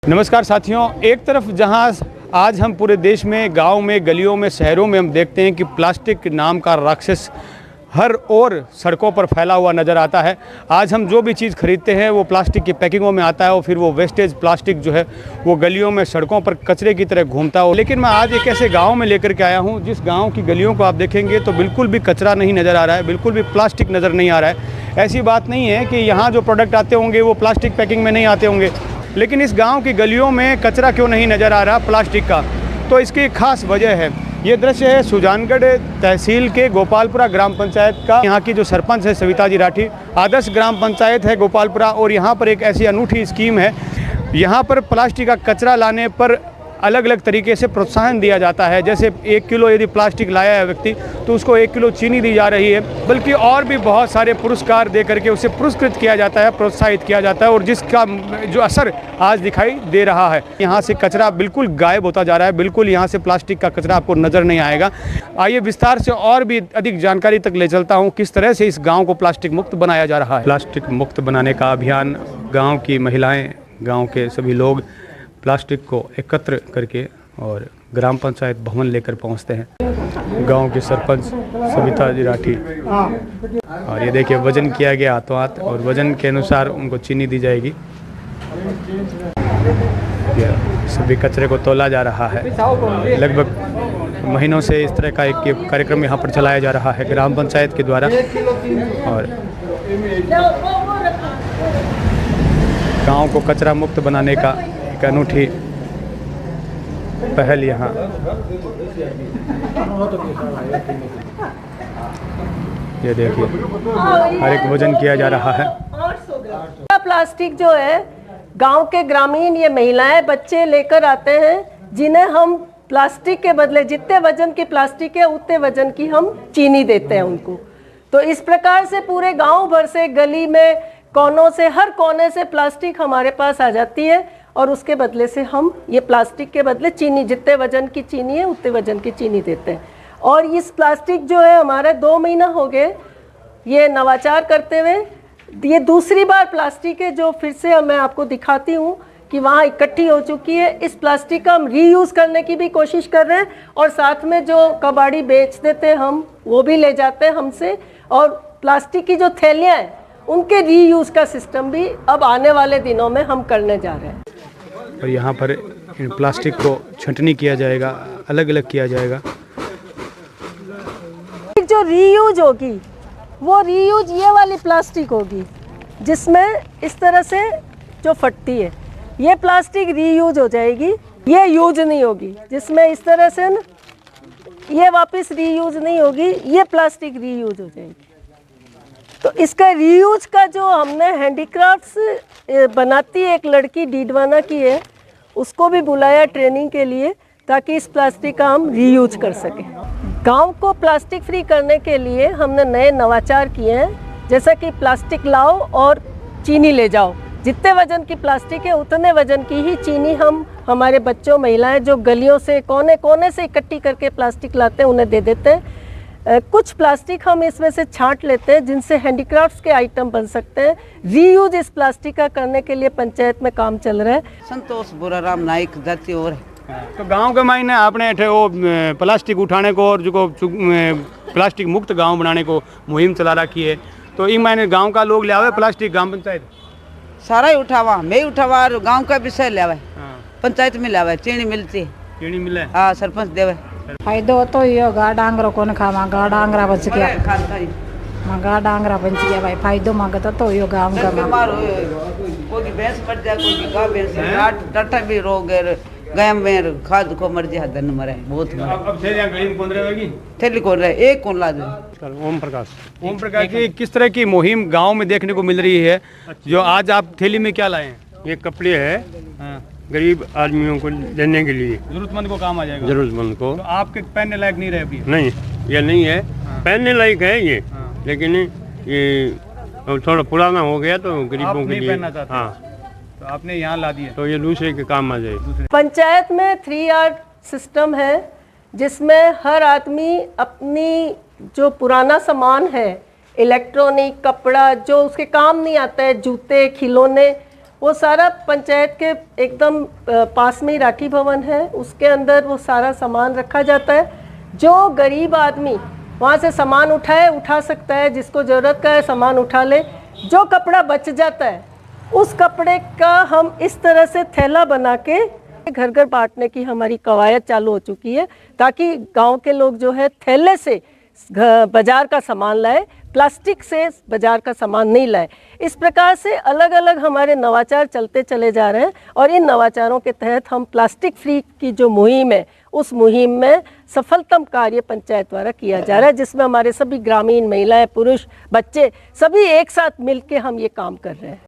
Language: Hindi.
नमस्कार साथियों, एक तरफ जहां आज हम पूरे देश में गांव में, गलियों में, शहरों में हम देखते हैं कि प्लास्टिक नाम का राक्षस हर ओर सड़कों पर फैला हुआ नज़र आता है। आज हम जो भी चीज़ खरीदते हैं वो प्लास्टिक की पैकिंगों में आता है और फिर वो वेस्टेज प्लास्टिक जो है वो गलियों में, सड़कों पर कचरे की तरह घूमता है। लेकिन मैं आज एक ऐसे गांव में लेकर के आया हूं जिस गांव की गलियों को आप देखेंगे तो बिल्कुल भी कचरा नहीं नज़र आ रहा है, बिल्कुल भी प्लास्टिक नज़र नहीं आ रहा है। ऐसी बात नहीं है कि यहाँ जो प्रोडक्ट आते होंगे वो प्लास्टिक पैकिंग में नहीं आते होंगे, लेकिन इस गांव की गलियों में कचरा क्यों नहीं नज़र आ रहा प्लास्टिक का, तो इसकी एक खास वजह है। ये दृश्य है सुजानगढ़ तहसील के गोपालपुरा ग्राम पंचायत का। यहाँ की जो सरपंच है सविता जी राठी, आदर्श ग्राम पंचायत है गोपालपुरा, और यहाँ पर एक ऐसी अनूठी स्कीम है। यहाँ पर प्लास्टिक का कचरा लाने पर अलग अलग तरीके से प्रोत्साहन दिया जाता है। जैसे 1 किलो यदि प्लास्टिक लाया है व्यक्ति तो उसको 1 किलो चीनी दी जा रही है, बल्कि और भी बहुत सारे पुरस्कार दे करके उसे पुरस्कृत किया जाता है, प्रोत्साहित किया जाता है, और जिसका जो असर आज दिखाई दे रहा है। यहाँ से कचरा बिल्कुल गायब होता जा रहा है, बिल्कुल यहाँ से प्लास्टिक का कचरा आपको नज़र नहीं आएगा। आइए विस्तार से और भी अधिक जानकारी तक ले चलता हूँ किस तरह से इस गाँव को प्लास्टिक मुक्त बनाया जा रहा है। प्लास्टिक मुक्त बनाने का अभियान, गाँव की महिलाएँ, गाँव के सभी लोग प्लास्टिक को एकत्र करके और ग्राम पंचायत भवन लेकर पहुंचते हैं। गांव के सरपंच सविता जी राठी, और ये देखिए वजन किया गया हाथों हाथ, और वजन के अनुसार उनको चीनी दी जाएगी। सभी कचरे को तोला जा रहा है। लगभग महीनों से इस तरह का एक कार्यक्रम यहाँ पर चलाया जा रहा है ग्राम पंचायत के द्वारा, और गाँव को कचरा मुक्त बनाने का एक अनूठी पहल यहाँ। ये देखिए हर एक वजन किया जा रहा है। प्लास्टिक जो है गांव के ग्रामीण ये महिलाएं, बच्चे लेकर आते हैं, जिन्हें हम प्लास्टिक के बदले जितने वजन की प्लास्टिक है उतने वजन की हम चीनी देते हैं उनको। तो इस प्रकार से पूरे गांव भर से, गली में, कोनों से, हर कोने से प्लास्टिक हमारे पास आ जाती है, और उसके बदले से हम ये प्लास्टिक के बदले चीनी, जितने वजन की चीनी है उतने वजन की चीनी देते हैं। और इस प्लास्टिक जो है हमारा 2 महीना हो गए ये नवाचार करते हुए। ये दूसरी बार प्लास्टिक है जो फिर से मैं आपको दिखाती हूँ कि वहाँ इकट्ठी हो चुकी है। इस प्लास्टिक का हम रीयूज़ करने की भी कोशिश कर रहे हैं, और साथ में जो कबाड़ी बेच देते हैं हम वो भी ले जाते हैं हमसे, और प्लास्टिक की जो थैलियाँ हैं उनके रीयूज़ का सिस्टम भी अब आने वाले दिनों में हम करने जा रहे हैं। और यहाँ पर इन प्लास्टिक को छंटनी किया जाएगा, अलग अलग किया जाएगा। जो रीयूज होगी वो रीयूज ये वाली प्लास्टिक होगी जिसमें इस तरह से जो फटती है, ये प्लास्टिक रीयूज हो जाएगी। ये यूज नहीं होगी जिसमें इस तरह से ना, ये वापस रीयूज नहीं होगी, ये प्लास्टिक रीयूज हो जाएगी। तो इसका रीयूज का जो हमने हैंडीक्राफ्ट्स बनाती है एक लड़की डीडवाना की है, उसको भी बुलाया ट्रेनिंग के लिए ताकि इस प्लास्टिक का हम रीयूज कर सकें। गांव को प्लास्टिक फ्री करने के लिए हमने नए नवाचार किए हैं, जैसा कि प्लास्टिक लाओ और चीनी ले जाओ। जितने वजन की प्लास्टिक है उतने वजन की ही चीनी हम हमारे बच्चों, महिलाएं जो गलियों से, कोने कोने से इकट्ठी करके प्लास्टिक लाते हैं उन्हें दे देते हैं। कुछ प्लास्टिक हम इसमें से छांट लेते हैं जिनसे हैंडीक्राफ्ट्स के आइटम बन सकते हैं। रीयूज इस प्लास्टिक का करने के लिए पंचायत में काम चल रहा है। संतोष बुराराम नाइक जाती और तो गांव के मायने आपने वो प्लास्टिक उठाने को और जो प्लास्टिक मुक्त गांव बनाने को मुहिम चला रखी है, तो इन मायने गांव का लोग ले आवे प्लास्टिक, ग्राम पंचायत सारा ही उठावा, मैं ही उठावा, और गांव का विषय ले आवे, पंचायत में ले आवे, चीनी मिलती है, चीनी मिले, हाँ सरपंच देवे। फायदो तो यो गा डांगरो कोण खावा, गा डांगरा बच गया, गा डांगरा बच गया भाई। फायदो मांगता तो यो गांव का बीमार हो, कोई भैंस मर जाए, कोई गाय भैंस डटा भी रोग है, गाय में खाद को मर जाए, धन मरे बहुत मरे। अब थैलियां गली में कौन रहेगी? थैली कौन रहे, एक कौन ला दे। ओम प्रकाश की किस तरह की मुहिम गांव में देखने को मिल रही है, जो आज आप थैली में क्या लाए हैं? ये कपड़े है गरीब आदमियों को देने के लिए, जरूरतमंद को काम आ जाएगा, जरूरतमंद को। तो आपके पहनने लायक नहीं रहे अभी? नहीं, ये नहीं है, पहनने लायक है ये, लेकिन ये थोड़ा पुराना हो गया तो गरीबों के लिए। हाँ, तो आपने यहाँ ला दिया, तो ये दूसरे के काम आ जाए। पंचायत में 3R सिस्टम है जिसमें हर आदमी अपनी जो पुराना सामान है, इलेक्ट्रॉनिक, कपड़ा, जो उसके काम नहीं आता है, जूते, खिलौने, वो सारा पंचायत के एकदम पास में ही राठी भवन है, उसके अंदर वो सारा सामान रखा जाता है। जो गरीब आदमी वहाँ से सामान उठा सकता है, जिसको ज़रूरत का है सामान उठा ले। जो कपड़ा बच जाता है उस कपड़े का हम इस तरह से थैला बना के घर घर बांटने की हमारी कवायद चालू हो चुकी है, ताकि गांव के लोग जो है थैले से बाज़ार का सामान लाए, प्लास्टिक से बाज़ार का सामान नहीं लाए। इस प्रकार से अलग अलग हमारे नवाचार चलते चले जा रहे हैं और इन नवाचारों के तहत हम प्लास्टिक फ्री की जो मुहिम है उस मुहिम में सफलतम कार्य पंचायत द्वारा किया जा रहा है, जिसमें हमारे सभी ग्रामीण महिलाएं, पुरुष, बच्चे सभी एक साथ मिलकर हम ये काम कर रहे हैं।